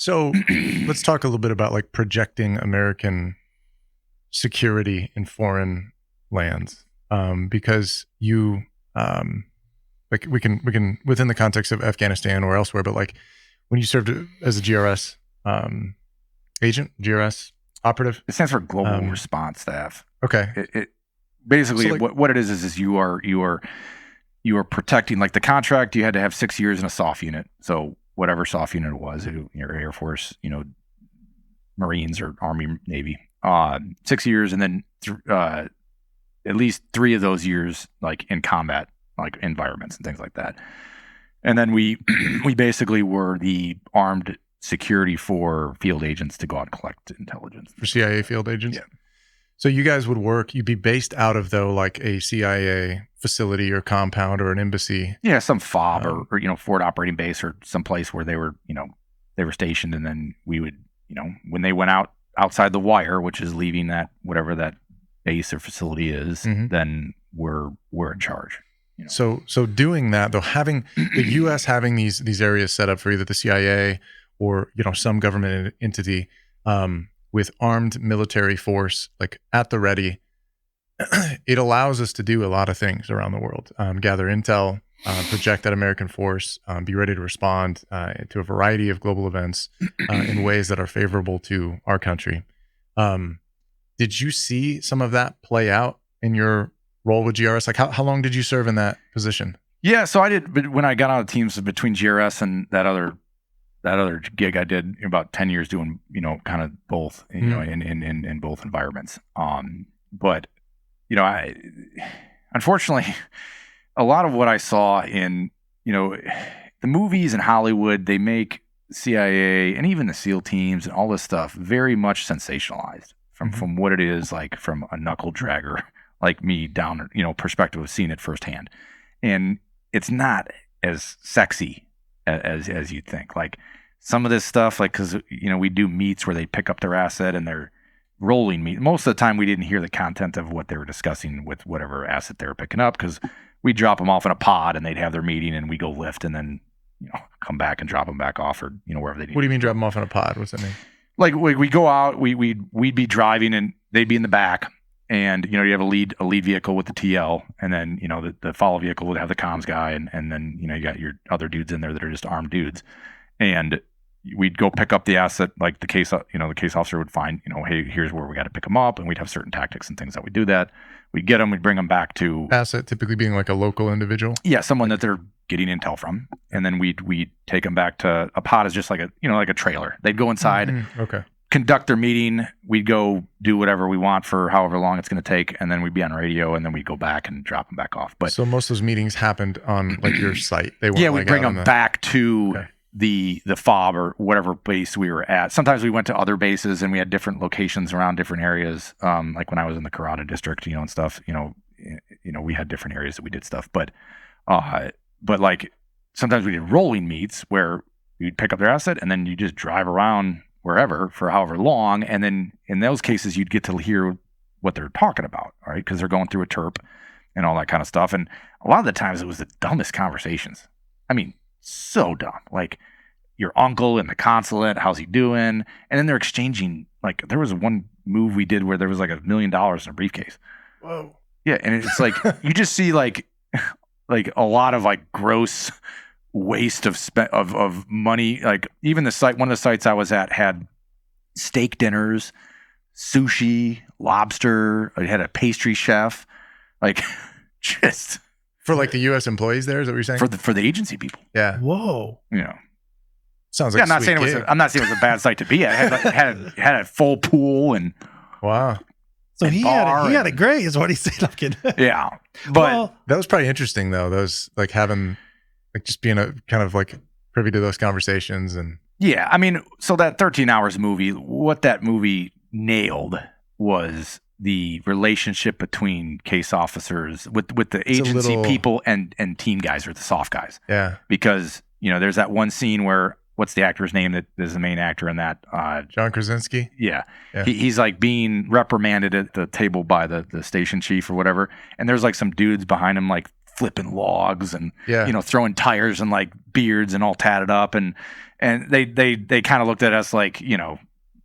So let's talk a little bit about like projecting American security in foreign lands, because you like we can within the context of Afghanistan or elsewhere, but like when you served as a GRS agent, GRS operative. It stands for Global Response Staff. Okay. It basically So, like, what it is you are protecting, like the contract. You had to have 6 years in a SOF unit. So whatever SOF unit it was, your Air Force, Marines or Army, Navy, 6 years, and then at least 3 of those years like in combat, like environments and things like that. And then we basically were the armed security for field agents to go out and collect intelligence. For CIA field agents? Yeah. So you guys you'd be based out of, though, like a CIA facility or compound or an embassy. Yeah, some FOB or forward operating base or some place where they were stationed. And then we would, when they went outside the wire, which is leaving that, whatever that base or facility is, then we're in charge. So doing that, though, having the U.S. having these areas set up for either the CIA or some government entity with armed military force like at the ready, it allows us to do a lot of things around the world. Gather intel, project that American force, be ready to respond to a variety of global events in ways that are favorable to our country. Did you see some of that play out in your role with GRS? Like how long did you serve in that position? Yeah, so I did, but when I got on the teams between GRS and that other gig, I did about 10 years doing, kind of both, in both environments. But I unfortunately, a lot of what I saw in, the movies in Hollywood, they make CIA and even the SEAL teams and all this stuff very much sensationalized from what it is, like from a knuckle dragger like me down, perspective of seeing it firsthand. And it's not as sexy as you'd think. Like some of this stuff, like, cause we do meets where they pick up their asset and they're rolling meet. Most of the time we didn't hear the content of what they were discussing with whatever asset they were picking up, because we drop them off in a pod and they'd have their meeting and we go lift and then, come back and drop them back off or, wherever they need. What do you mean drop them off in a pod? What's that mean? Like we go out, we'd be driving and they'd be in the back. And, you have a lead vehicle with the TL, and then, the follow vehicle would have the comms guy, and then, you got your other dudes in there that are just armed dudes. And we'd go pick up the asset, like the case officer would find, hey, here's where we got to pick them up, and we'd have certain tactics and things that we do that. We'd get them, we'd bring them back to... Asset typically being like a local individual? Yeah, someone that they're getting intel from. And then we'd take them back to... A pod is just like a trailer. They'd go inside. Okay. Conduct their meeting. We'd go do whatever we want for however long it's going to take, and then we'd be on radio, and then we'd go back and drop them back off. But so most of those meetings happened on like your site. They weren't we'd bring them back to the FOB or whatever base we were at. Sometimes we went to other bases, and we had different locations around different areas. Like when I was in the Karada district, and stuff. We had different areas that we did stuff. But like sometimes we did rolling meets where you'd pick up their asset, and then you just drive around wherever for however long, and then in those cases you'd get to hear what they're talking about, all right, because they're going through a terp and all that kind of stuff. And a lot of the times it was the dumbest conversations. I mean, so dumb. Like your uncle in the consulate, how's he doing? And then they're exchanging, like there was one move we did where there was like $1 million in a briefcase. Whoa. Yeah, and it's like you just see like a lot of like gross waste of money. Like even one of the sites I was at had steak dinners, sushi, lobster. It had a pastry chef, like just for like the U.S. employees there. Is that what you're saying? For the agency people. Yeah. Whoa. Sounds like I'm not saying it was a bad site to be at. It had a full pool and wow. So he had it great, is what he said. I'm kidding. Yeah, but that was probably interesting though. Those like having. Like just being a kind of like privy to those conversations. And yeah, I mean, so that 13 Hours movie, what that movie nailed was the relationship between case officers with the agency people and team guys or the soft guys. Yeah. Because, there's that one scene where, what's the actor's name that is the main actor in that? John Krasinski? Yeah. He's like being reprimanded at the table by the station chief or whatever. And there's like some dudes behind him like flipping logs and Yeah. you know, throwing tires and like beards and all tatted up, and they kind of looked at us like, you know,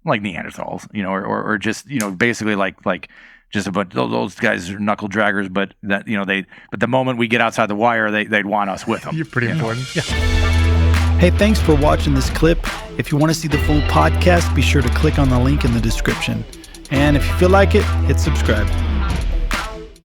like Neanderthals, you know, or just, you know, basically like just about those guys are knuckle draggers, but that, you know, but the moment we get outside the wire, they'd want us with them. You're pretty important. Yeah. Hey, thanks for watching this clip. If you want to see the full podcast, be sure to click on the link in the description. And if you feel like it, hit subscribe.